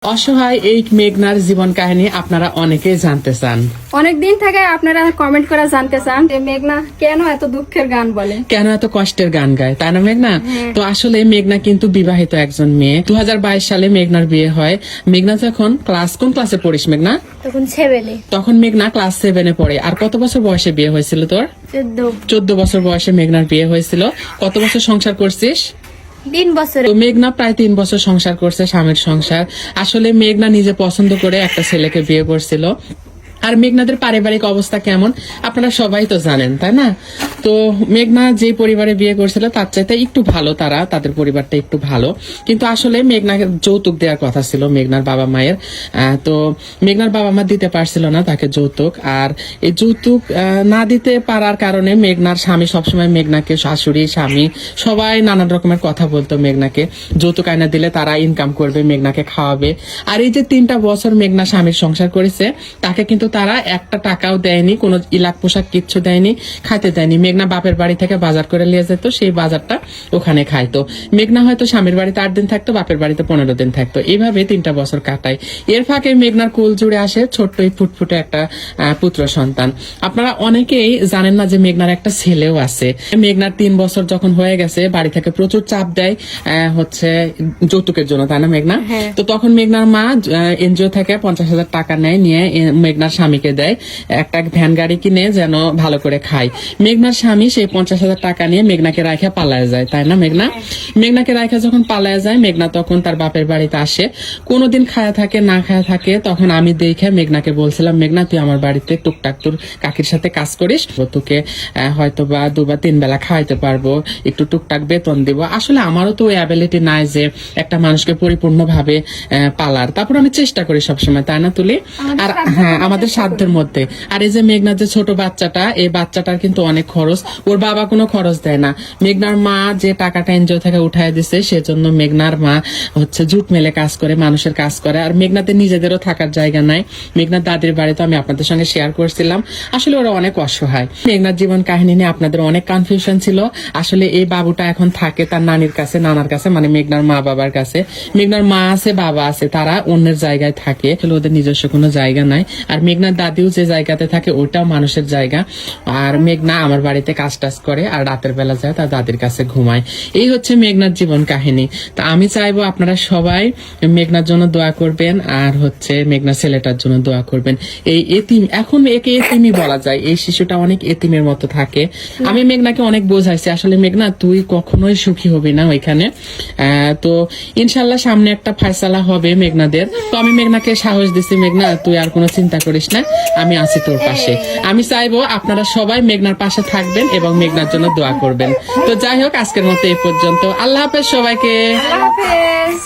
অসহায় এই মেঘনার জীবন কাহিনী আপনারা অনেকেই জানতে চান। অনেকদিন থেকে আপনারা কমেন্ট করে জানতে চান যে মেঘনা কেন এত দুঃখের গান বলে, কেন এত কষ্টের গান গায়, তাই না মেঘনা? তো আসলে মেঘনা কিন্তু বিবাহিত একজন মেয়ে। 2022 সালে মেঘনার বিয়ে হয়। মেঘনা যখন কোন ক্লাসে পড়িস মেঘনা? তখন মেঘনা ক্লাস 7-এ পড়ে। আর কত বছর বয়সে বিয়ে হয়েছিল তোর? 14 বছর বয়সে মেঘনার বিয়ে হয়েছিল। কত বছর সংসার করছিস? 3 বছর। তো মেঘনা প্রায় 3 বছর সংসার করছে, স্বামীর সংসার। আসলে মেঘনা নিজে পছন্দ করে একটা ছেলেকে বিয়ে করছিল। আর মেঘনাদের পারিবারিক অবস্থা কেমন আপনারা সবাই তো জানেন, তাই না? তো মেঘনা যে পরিবারে বিয়ে করছিল তার চাইতে একটু ভালো, তাদের পরিবারটা একটু ভালো। কিন্তু আসলে মেঘনাকে যৌতুক দেওয়ার কথা ছিল মেঘনার বাবা মায়ের। তো মেঘনার বাবা মা দিতে পারছিল না তাকে যৌতুক। আর এই যৌতুক না দিতে পারার কারণে মেঘনার স্বামী সবসময় মেঘনাকে, শাশুড়ি স্বামী সবাই নানান রকমের কথা বলতো মেঘনাকে। যৌতুক আয়না দিলে তারা ইনকাম করবে, মেঘনাকে খাওয়াবে। আর এই যে 3টা বছর মেঘনা স্বামীর সংসার করেছে, তাকে কিন্তু তারা একটা টাকাও দেয়নি, কোনো ইলাক পোশাক কিচ্ছু দেয়নি, খাইতে দেয়নি। মেঘনা বাপের বাড়ি থেকে বাজার করে নিয়ে যেত, সেই বাজারটা ওখানে খাইতো। মেঘনা হয়তো স্বামীর বাড়িতে 8 দিন থাকতো, বাপের বাড়িতে 15 দিন থাকতো। এইভাবে 3টা বছর কাটায়। এর ফাঁকে মেঘনার কোল জুড়ে আসে ছোট্ট ফুটফুটে একটা পুত্র সন্তান। আপনারা অনেকেই জানেন না যে মেঘনার একটা ছেলেও আছে। মেঘনার 3 বছর যখন হয়ে গেছে, বাড়ি থেকে প্রচুর চাপ দেয় হচ্ছে যৌতুকের জন্য, তাই না মেঘনা? তো তখন মেঘনার মা এনজিও থেকে 50,000 টাকা নেয়, নিয়ে মেঘনার স্বামীকে দেয় একটা ভ্যান গাড়ি কিনে যেন ভালো করে খায়। মেঘনার স্বামী সেই 50,000 টাকা নিয়ে মেঘনাকে রাখা পালায় যায়, তাই না মেঘনা? মেঘনাকে রাখা যখন পালায় যায়, মেঘনা তখন তার বাপের বাড়িতে আসে। কোনোদিন খায়া থাকে না খায়া থাকে, তখন আমি দেখে মেঘনাকে বলছিলাম, মেঘনা তুই আমার বাড়িতে টুকটাক তোর কাকির সাথে কাজ করিস, তোকে হয়তো বা 2 বা 3 বেলা খাওয়াইতে পারবো, একটু টুকটাক বেতন দিব। আসলে আমারও তো ওই অ্যাবিলিটি নাই যে একটা মানুষকে পরিপূর্ণভাবে পালার। তারপর আমি চেষ্টা করি সবসময়, তাই না তুলি? আর হ্যাঁ, আমাদের সাধ্যের মধ্যে। আর এই যে মেঘনার যে ছোট বাচ্চাটা, এই বাচ্চাটার কিন্তু অনেক খরচ, ওর বাবা কোনো খরচ দেয় না। মেঘনার মা যে টাকাটা এনজিও থেকে উঠায় দিছে, সেজন্য মেঘনার মা হচ্ছে জুট মেলে কাজ করে, মানুষের কাজ করে। আর মেঘনাদের নিজেদেরও থাকার জায়গা নাই। মেঘনার দাদির বাড়িতে আমি আপনাদের সঙ্গে শেয়ার করছিলাম। আসলে ওরা অনেক অসহায়। মেঘনার জীবন কাহিনী নিয়ে আপনাদের অনেক কনফিউশন ছিল। আসলে এই বাবুটা এখন থাকে তার নানির কাছে, নানার কাছে, মানে মেঘনার মা বাবার কাছে। মেঘনার মা আছে, বাবা আছে, তারা অন্যের জায়গায় থাকে, ওদের নিজস্ব কোনো জায়গা নাই। আর মেঘনার দাদিও যে জায়গাতে থাকে ওটাও মানুষের জায়গা। আর মেঘনা আমার বাড়িতে কাজ টাজ করে, আর রাতের বেলা যায় তার দাদির কাছে ঘুমায়। এই হচ্ছে মেঘনার জীবন কাহিনী। তা আমি চাইবো আপনারা সবাই মেঘনার জন্য দোয়া করবেন, আর হচ্ছে মেঘনার ছেলেটার জন্য দোয়া করবেন। এই এতিম, এখন একে এতিমই বলা যায়, এই শিশুটা অনেক এতিমের মতো থাকে। আমি মেঘনাকে অনেক বোঝাইছি, আসলে মেঘনা তুই কখনোই সুখী হবি না ওইখানে। তো ইনশাল্লাহ সামনে একটা ফয়সালা হবে মেঘনাদের। তো আমি মেঘনাকে সাহস দিছি, মেঘনা তুই আর কোনো চিন্তা করিস না, আমি আছি তোর পাশে। আমি চাইবো আপনারা সবাই মেঘনার পাশে থাকবেন এবং মেঘনার জন্য দোয়া করবেন। তো যাই হোক, আজকের মতো এই পর্যন্ত। আল্লাহ হাফেজ সবাইকে। আল্লাহ হাফেজ।